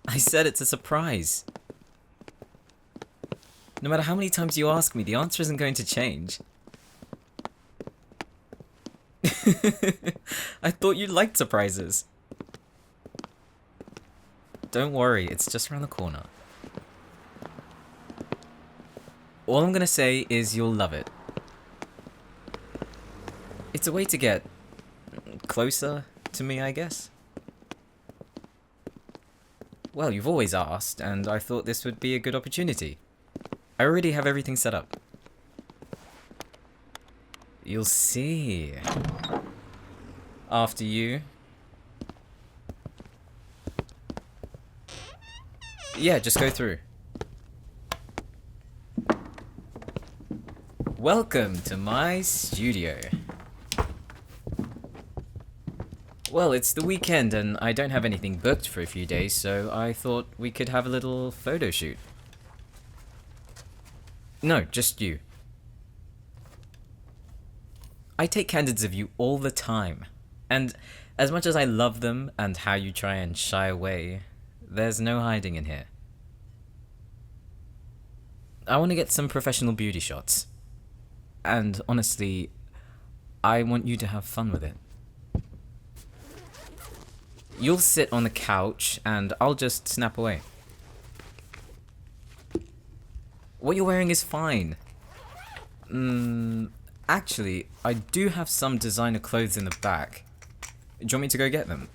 I said it's a surprise. No matter how many times you ask me, the answer isn't going to change. I thought you liked surprises. Don't worry, it's just around the corner. All I'm gonna say is you'll love it. It's a way to get closer to me, I guess. Well, you've always asked, and I thought this would be a good opportunity. I already have everything set up. You'll see. After you. Yeah, just go through. Welcome to my studio. Well, it's the weekend and I don't have anything booked for a few days, so I thought we could have a little photo shoot. No, just you. I take candids of you all the time, and as much as I love them and how you try and shy away, there's no hiding in here. I want to get some professional beauty shots, and honestly, I want you to have fun with it. You'll sit on the couch and I'll just snap away. What you're wearing is fine. Actually, I do have some designer clothes in the back. Do you want me to go get them?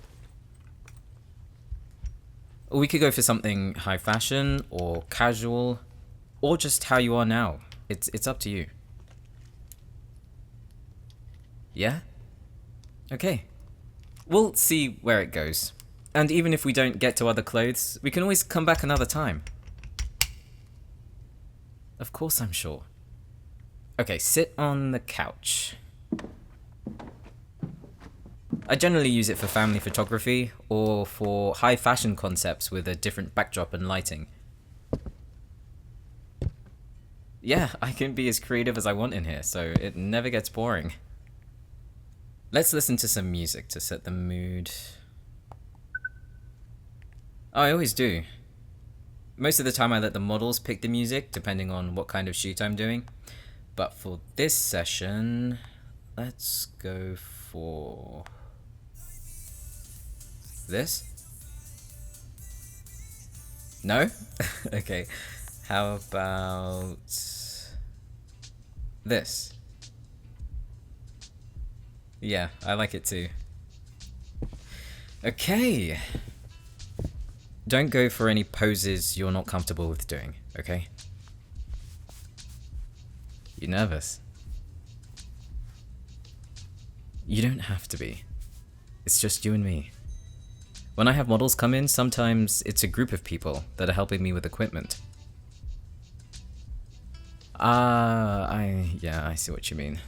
We could go for something high fashion or casual, or just how you are now. It's up to you. Yeah? Okay. We'll see where it goes. And even if we don't get to other clothes, we can always come back another time. Of course I'm sure. Okay, sit on the couch. I generally use it for family photography or for high fashion concepts with a different backdrop and lighting. Yeah, I can be as creative as I want in here, so it never gets boring. Let's listen to some music to set the mood. Oh, I always do. Most of the time I let the models pick the music, depending on what kind of shoot I'm doing. But for this session, let's go for this? No? Okay. How about this? Yeah, I like it too. Okay. Don't go for any poses you're not comfortable with doing, okay? You nervous? You don't have to be. It's just you and me. When I have models come in, sometimes it's a group of people that are helping me with equipment. I see what you mean.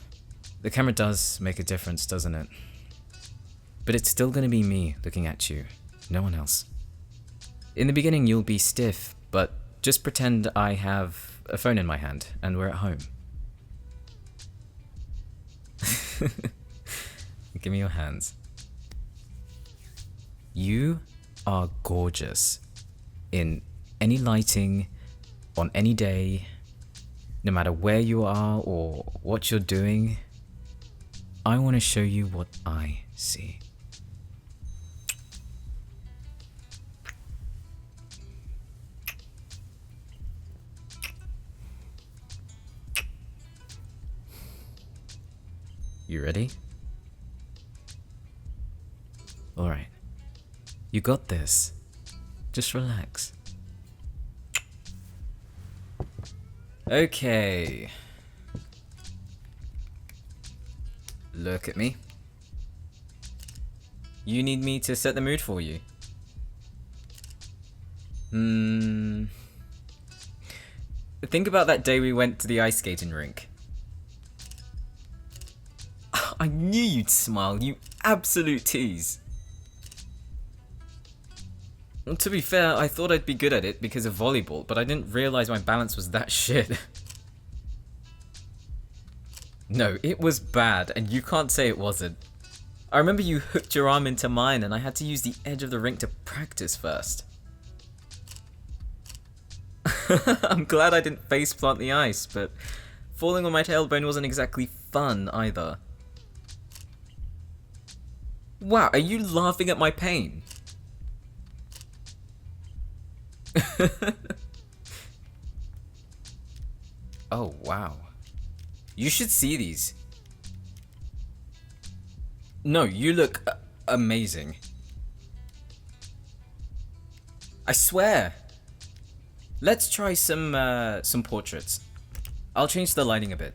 The camera does make a difference, doesn't it? But it's still gonna be me looking at you, no one else. In the beginning you'll be stiff, but just pretend I have a phone in my hand and we're at home. Give me your hands. You are gorgeous. In any lighting, on any day, no matter where you are or what you're doing, I want to show you what I see. You ready? Alright. You got this. Just relax. Okay. Look at me. You need me to set the mood for you? Think about that day we went to the ice skating rink. I knew you'd smile, you absolute tease. Well, to be fair, I thought I'd be good at it because of volleyball, but I didn't realize my balance was that shit. No, it was bad, and you can't say it wasn't. I remember you hooked your arm into mine and I had to use the edge of the rink to practice first. I'm glad I didn't face plant the ice, but falling on my tailbone wasn't exactly fun either. Wow, are you laughing at my pain? Oh, wow. You should see these. No, you look amazing. I swear. Let's try some portraits. I'll change the lighting a bit.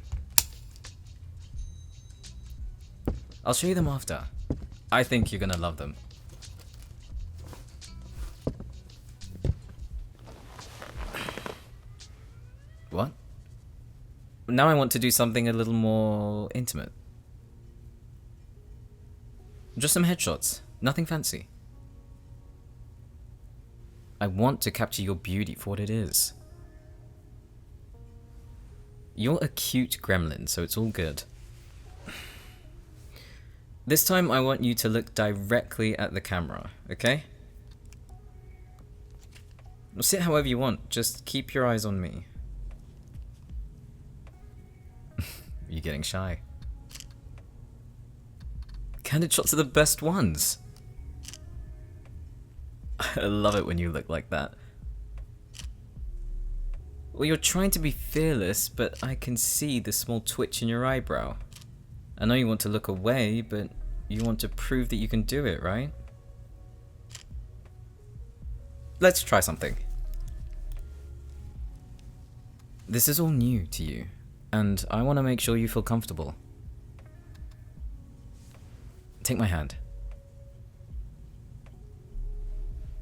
I'll show you them after. I think you're gonna love them. What? Now I want to do something a little more intimate. Just some headshots, nothing fancy. I want to capture your beauty for what it is. You're a cute gremlin, so it's all good. This time I want you to look directly at the camera, okay? Sit however you want, just keep your eyes on me. You're getting shy. Candid shots are the best ones. I love it when you look like that. Well, you're trying to be fearless, but I can see the small twitch in your eyebrow. I know you want to look away, but you want to prove that you can do it, right? Let's try something. This is all new to you, and I want to make sure you feel comfortable. Take my hand.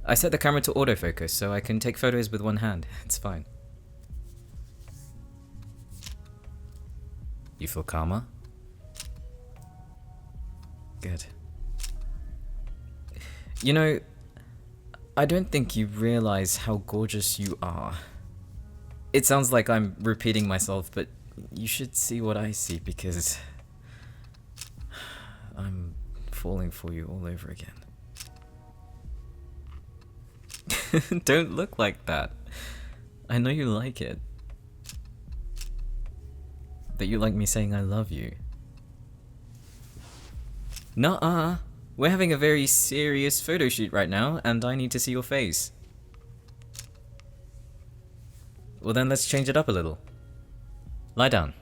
I set the camera to autofocus, so I can take photos with one hand. It's fine. You feel calmer? Good. You know, I don't think you realize how gorgeous you are. It sounds like I'm repeating myself, but you should see what I see because I'm falling for you all over again. Don't look like that. I know you like it. That you like me saying I love you. Nuh-uh. We're having a very serious photo shoot right now, and I need to see your face. Well then, let's change it up a little. Lie down.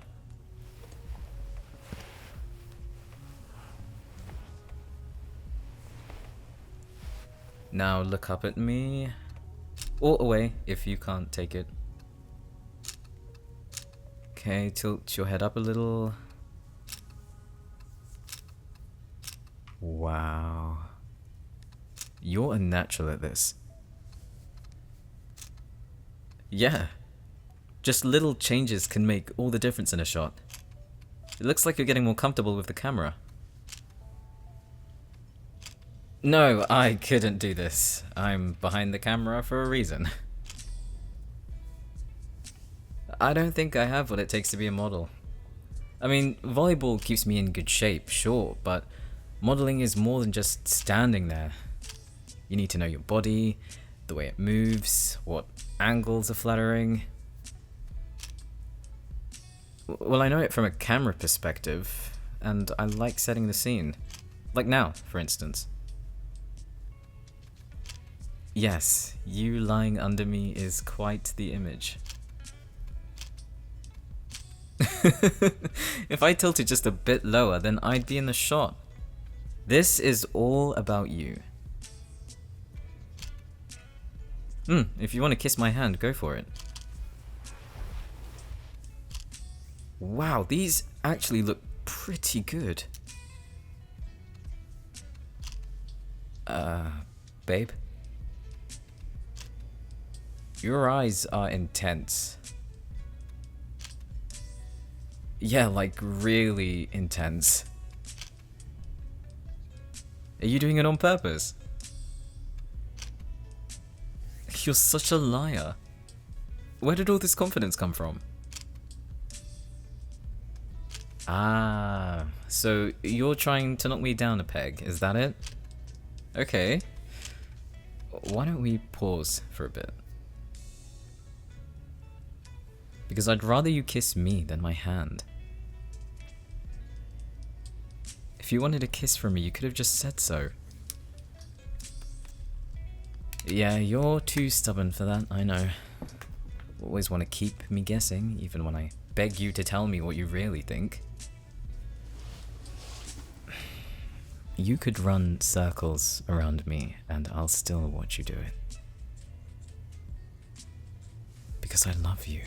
Now look up at me. Or away, if you can't take it. Okay, tilt your head up a little. Wow. You're a natural at this. Yeah. Just little changes can make all the difference in a shot. It looks like you're getting more comfortable with the camera. No, I couldn't do this. I'm behind the camera for a reason. I don't think I have what it takes to be a model. I mean, volleyball keeps me in good shape, sure, but modeling is more than just standing there. You need to know your body, the way it moves, what angles are flattering. Well, I know it from a camera perspective, and I like setting the scene. Like now, for instance. Yes, you lying under me is quite the image. If I tilted just a bit lower, then I'd be in the shot. This is all about you. If you want to kiss my hand, go for it. Wow, these actually look pretty good. Babe? Your eyes are intense. Yeah, like really intense. Are you doing it on purpose? You're such a liar. Where did all this confidence come from? Ah, so you're trying to knock me down a peg, is that it? Okay. Why don't we pause for a bit? Because I'd rather you kiss me than my hand. If you wanted a kiss from me, you could have just said so. Yeah, you're too stubborn for that, I know. Always want to keep me guessing, even when I beg you to tell me what you really think. You could run circles around me, and I'll still watch you do it. Because I love you.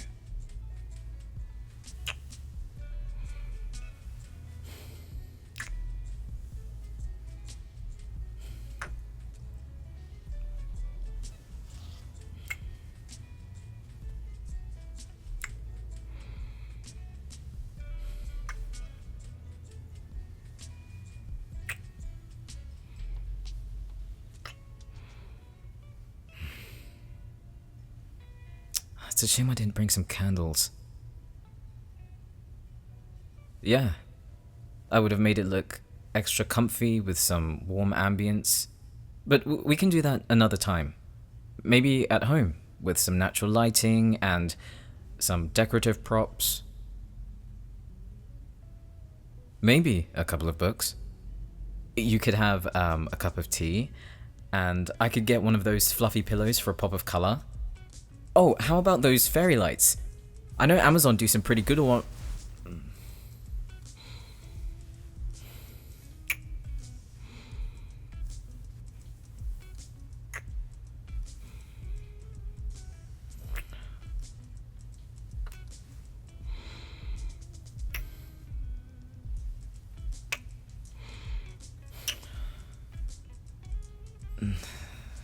It's a shame I didn't bring some candles. Yeah, I would have made it look extra comfy with some warm ambience. But we can do that another time. Maybe at home, with some natural lighting and some decorative props. Maybe a couple of books. You could have a cup of tea, and I could get one of those fluffy pillows for a pop of color. Oh, how about those fairy lights? I know Amazon do some pretty good one.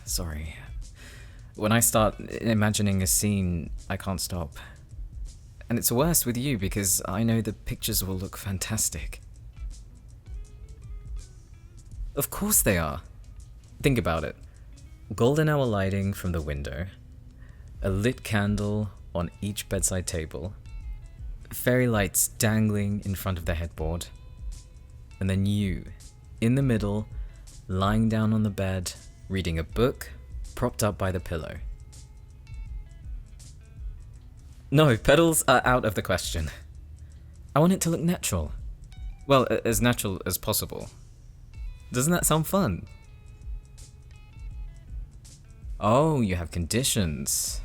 Sorry. When I start imagining a scene, I can't stop. And it's worse with you because I know the pictures will look fantastic. Of course they are. Think about it. Golden hour lighting from the window, a lit candle on each bedside table, fairy lights dangling in front of the headboard, and then you, in the middle, lying down on the bed, reading a book, propped up by the pillow. No, petals are out of the question. I want it to look natural. Well, as natural as possible. Doesn't that sound fun? Oh, you have conditions.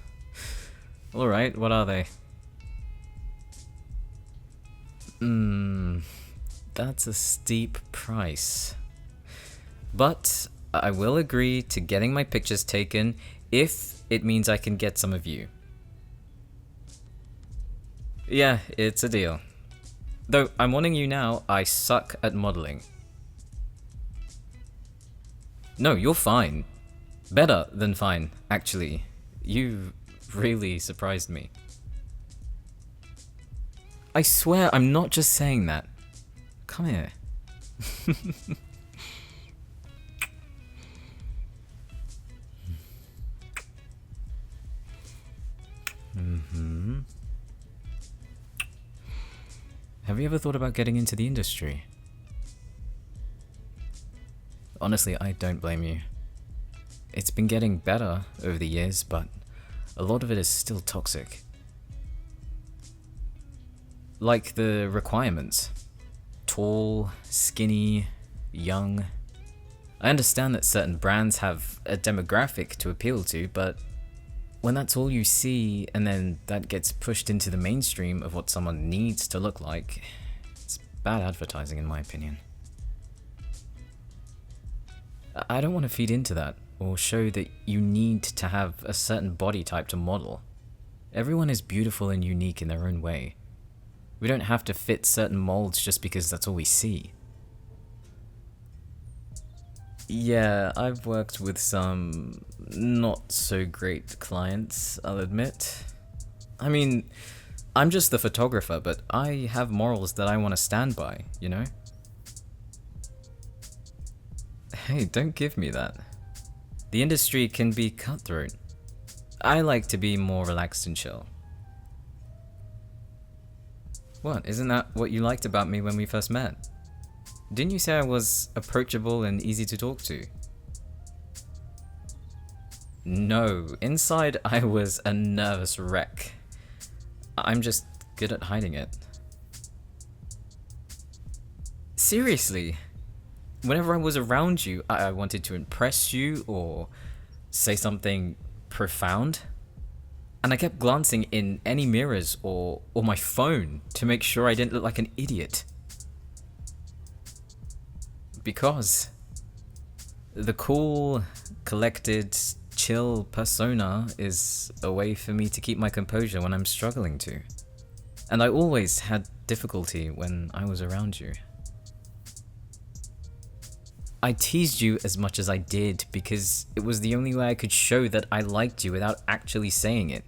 Alright, what are they? That's a steep price. But I will agree to getting my pictures taken if it means I can get some of you. Yeah, it's a deal. Though I'm warning you now, I suck at modeling. No, you're fine. Better than fine, actually. You really surprised me. I swear I'm not just saying that. Come here. Have you ever thought about getting into the industry? Honestly, I don't blame you. It's been getting better over the years, but a lot of it is still toxic. Like the requirements. Tall, skinny, young. I understand that certain brands have a demographic to appeal to, but when that's all you see, and then that gets pushed into the mainstream of what someone needs to look like, it's bad advertising in my opinion. I don't want to feed into that, or show that you need to have a certain body type to model. Everyone is beautiful and unique in their own way. We don't have to fit certain molds just because that's all we see. Yeah, I've worked with some not so great clients, I'll admit. I mean, I'm just the photographer, but I have morals that I want to stand by, you know? Hey, don't give me that. The industry can be cutthroat. I like to be more relaxed and chill. What, isn't that what you liked about me when we first met? Didn't you say I was approachable and easy to talk to? No, inside I was a nervous wreck. I'm just good at hiding it. Seriously, whenever I was around you, I wanted to impress you or say something profound. And I kept glancing in any mirrors or my phone to make sure I didn't look like an idiot. Because the cool, collected, chill persona is a way for me to keep my composure when I'm struggling to. And I always had difficulty when I was around you. I teased you as much as I did because it was the only way I could show that I liked you without actually saying it.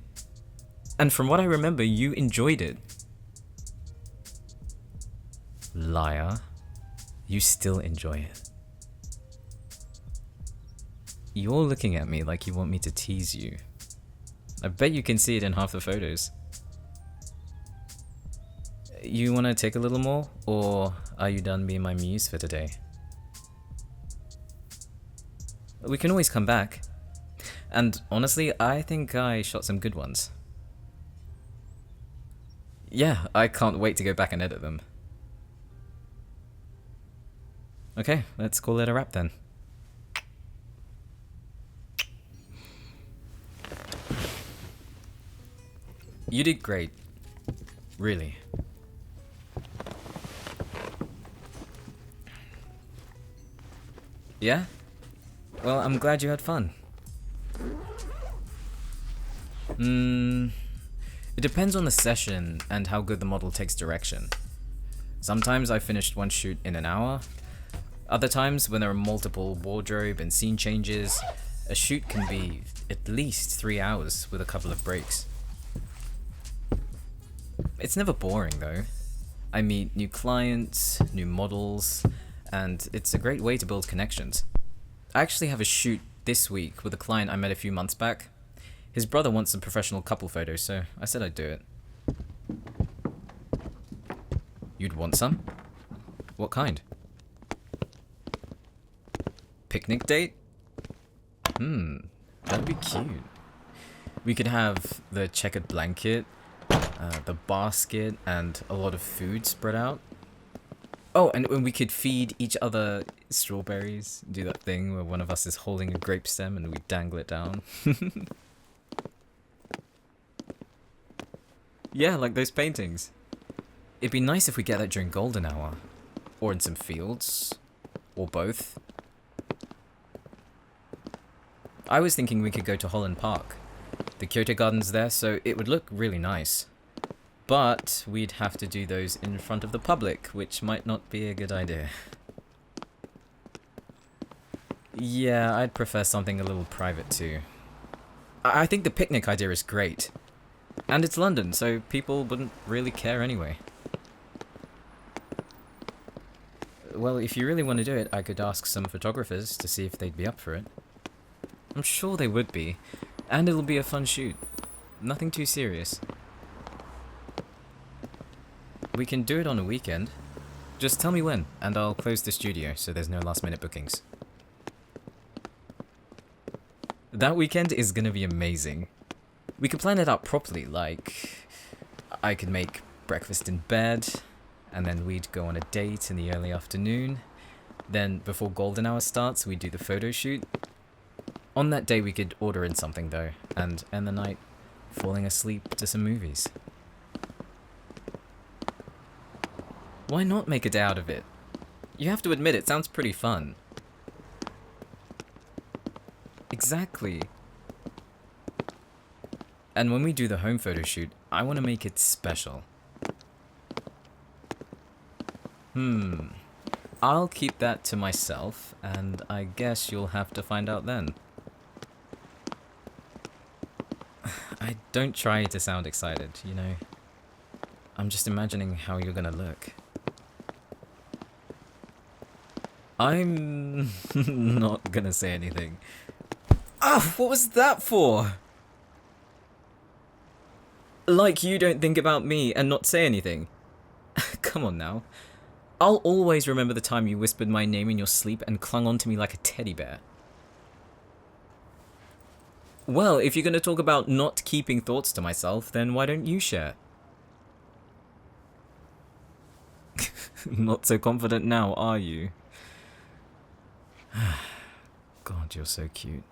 And from what I remember, you enjoyed it. Liar. You still enjoy it. You're looking at me like you want me to tease you. I bet you can see it in half the photos. You want to take a little more, or are you done being my muse for today? We can always come back. And honestly, I think I shot some good ones. Yeah, I can't wait to go back and edit them. Okay, let's call it a wrap then. You did great. Really. Yeah? Well, I'm glad you had fun. It depends on the session and how good the model takes direction. Sometimes I finished one shoot in an hour. Other times, when there are multiple wardrobe and scene changes, a shoot can be at least 3 hours with a couple of breaks. It's never boring though. I meet new clients, new models, and it's a great way to build connections. I actually have a shoot this week with a client I met a few months back. His brother wants some professional couple photos, so I said I'd do it. You'd want some? What kind? Picnic date? That'd be cute. We could have the checkered blanket, the basket, and a lot of food spread out. Oh, and we could feed each other strawberries. Do that thing where one of us is holding a grape stem and we dangle it down. Yeah, like those paintings. It'd be nice if we get that during golden hour. Or in some fields. Or both. I was thinking we could go to Holland Park. The Kyoto Garden's there, so it would look really nice. But we'd have to do those in front of the public, which might not be a good idea. Yeah, I'd prefer something a little private too. I think the picnic idea is great. And it's London, so people wouldn't really care anyway. Well, if you really want to do it, I could ask some photographers to see if they'd be up for it. I'm sure they would be. And it'll be a fun shoot. Nothing too serious. We can do it on a weekend. Just tell me when, and I'll close the studio so there's no last-minute bookings. That weekend is gonna be amazing. We could plan it out properly, like... I could make breakfast in bed, and then we'd go on a date in the early afternoon. Then, before golden hour starts, we'd do the photo shoot. On that day we could order in something though, and end the night falling asleep to some movies. Why not make a day out of it? You have to admit it sounds pretty fun. Exactly. And when we do the home photo shoot, I want to make it special. I'll keep that to myself, and I guess you'll have to find out then. I don't try to sound excited, you know. I'm just imagining how you're gonna look. I'm not gonna say anything. Ah, what was that for? Like you don't think about me and not say anything. Come on now. I'll always remember the time you whispered my name in your sleep and clung onto me like a teddy bear. Well, if you're gonna talk about not keeping thoughts to myself, then why don't you share? Not so confident now, are you? God, you're so cute.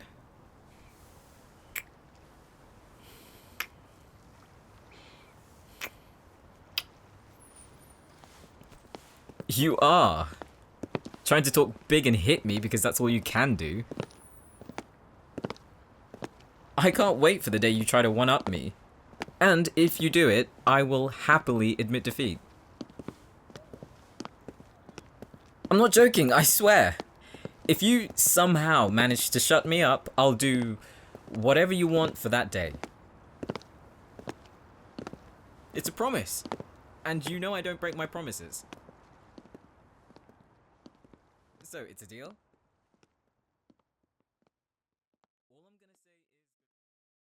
You are! Trying to talk big and hit me because that's all you can do. I can't wait for the day you try to one-up me. And if you do it, I will happily admit defeat. I'm not joking, I swear. If you somehow manage to shut me up, I'll do whatever you want for that day. It's a promise. And you know I don't break my promises. So, it's a deal?